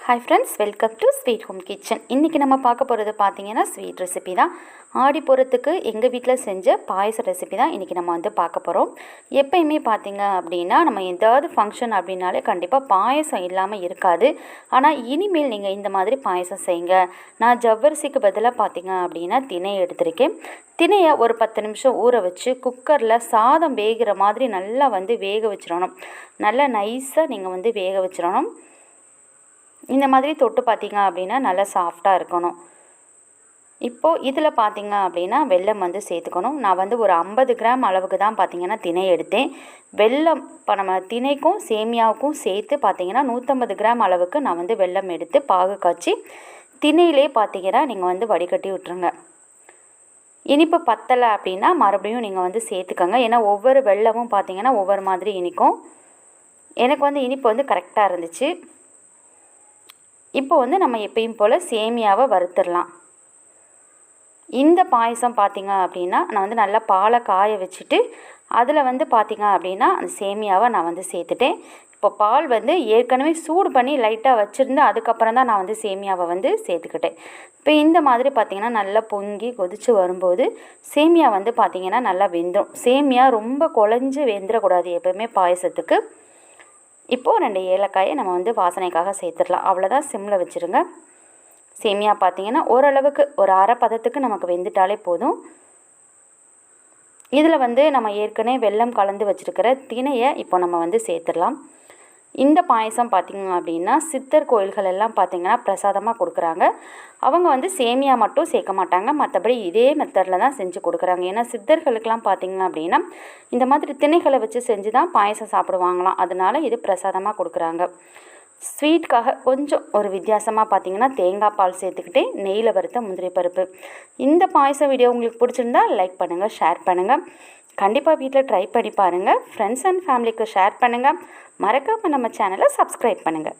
Hi friends, welcome to sweet home kitchen. இன்றைக்கி நம்ம பார்க்க போகிறது பார்த்தீங்கன்னா ஸ்வீட் ரெசிபி தான். ஆடி போகிறதுக்கு எங்கள் வீட்டில் செஞ்ச பாயச ரெசிபி தான் இன்றைக்கி நம்ம வந்து பார்க்க போகிறோம். எப்பயுமே பார்த்தீங்க அப்படின்னா நம்ம ஏதாவது ஃபங்க்ஷன் அப்படின்னாலே கண்டிப்பாக பாயசம் இல்லாமல் இருக்காது. ஆனால் இனிமேல் நீங்கள் இந்த மாதிரி பாயசம் செய்யுங்க. நான் ஜவ்வரிசிக்கு பதிலாக பார்த்தீங்க அப்படின்னா திணை எடுத்திருக்கேன். திணையை ஒரு 10 நிமிஷம் ஊற வச்சு குக்கரில் சாதம் வேகிற மாதிரி நல்லா வந்து வேக வச்சிடணும். நல்லா நைஸாக நீங்கள் வந்து வேக வச்சிடணும். இந்த மாதிரி தொட்டு பார்த்தீங்க அப்படின்னா நல்லா சாஃப்டாக இருக்கணும். இப்போது இதில் பார்த்தீங்க அப்படின்னா வெல்லம் வந்து சேர்த்துக்கணும். நான் வந்து ஒரு 50 கிராம் அளவுக்கு தான் பார்த்தீங்கன்னா திணை எடுத்தேன். வெல்லம் இப்போ நம்ம திணைக்கும் சேமியாவுக்கும் சேர்த்து பார்த்தீங்கன்னா 150 கிராம் அளவுக்கு நான் வந்து வெல்லம் எடுத்து பாகு காய்ச்சி திணையிலே பார்த்தீங்கன்னா நீங்கள் வந்து வடிகட்டி விட்டுருங்க. இனிப்பு பத்தலை அப்படின்னா மறுபடியும் நீங்கள் வந்து சேர்த்துக்கோங்க. ஏன்னா ஒவ்வொரு வெல்லமும் பார்த்தீங்கன்னா ஒவ்வொரு மாதிரி இனிக்கும். எனக்கு வந்து இனிப்பு வந்து கரெக்டாக இருந்துச்சு. இப்போ வந்து நம்ம எப்பயும் போல் சேமியாவை வறுத்துடலாம். இந்த பாயசம் பார்த்திங்க அப்படின்னா நான் வந்து நல்லா பாலை காய வச்சுட்டு அதில் வந்து பார்த்திங்க அப்படின்னா அந்த சேமியாவை நான் வந்து சேர்த்துட்டேன். இப்போ பால் வந்து ஏற்கனவே சூடு பண்ணி லைட்டாக வச்சுருந்து அதுக்கப்புறம் தான் நான் வந்து சேமியாவை வந்து சேர்த்துக்கிட்டேன். இப்போ இந்த மாதிரி பார்த்திங்கன்னா நல்லா பொங்கி கொதித்து வரும்போது சேமியா வந்து பார்த்திங்கன்னா நல்லா வெந்துடும். சேமியா ரொம்ப குழஞ்சி வெந்துடக்கூடாது எப்போயுமே பாயசத்துக்கு. இப்போது 2 ஏலக்காயை நம்ம வந்து வாசனைக்காக சேர்த்துடலாம். அவ்வளோதான், சிம்மில் வச்சுருங்க. சேமியா பார்த்திங்கன்னா ஓரளவுக்கு ஒரு அரை பதத்துக்கு நமக்கு வெந்துட்டாலே போதும். இதில் வந்து நம்ம ஏற்கனவே வெல்லம் கலந்து வச்சுருக்கிற திணையை இப்போ நம்ம வந்து சேர்த்துடலாம். இந்த பாயசம் பார்த்திங்க அப்படின்னா சித்தர் கோயில்கள் எல்லாம் பார்த்திங்கன்னா பிரசாதமாக கொடுக்குறாங்க. அவங்க வந்து சேமியா மட்டும் சேர்க்க மாட்டாங்க, மற்றபடி இதே மெத்தடில் தான் செஞ்சு கொடுக்குறாங்க. ஏன்னா சித்தர்களுக்கெலாம் பார்த்திங்க அப்படின்னா இந்த மாதிரி திணைகளை வச்சு செஞ்சு தான் பாயசம் சாப்பிடுவாங்களாம். அதனால இது பிரசாதமாக கொடுக்குறாங்க. ஸ்வீட்காக கொஞ்சம் ஒரு வித்தியாசமாக பார்த்திங்கன்னா தேங்காய் பால் சேர்த்துக்கிட்டே நெய்யில் வறுத்த முந்திரி பருப்பு. இந்த பாயச வீடியோ உங்களுக்கு பிடிச்சிருந்தா லைக் பண்ணுங்கள், ஷேர் பண்ணுங்கள். கண்டிப்பாக வீட்டில் ட்ரை பண்ணி பாருங்கள். ஃப்ரெண்ட்ஸ் அண்ட் ஃபேமிலிக்கு ஷேர் பண்ணுங்கள். மறக்காமல் நம்ம சேனலை சப்ஸ்கிரைப் பண்ணுங்கள்.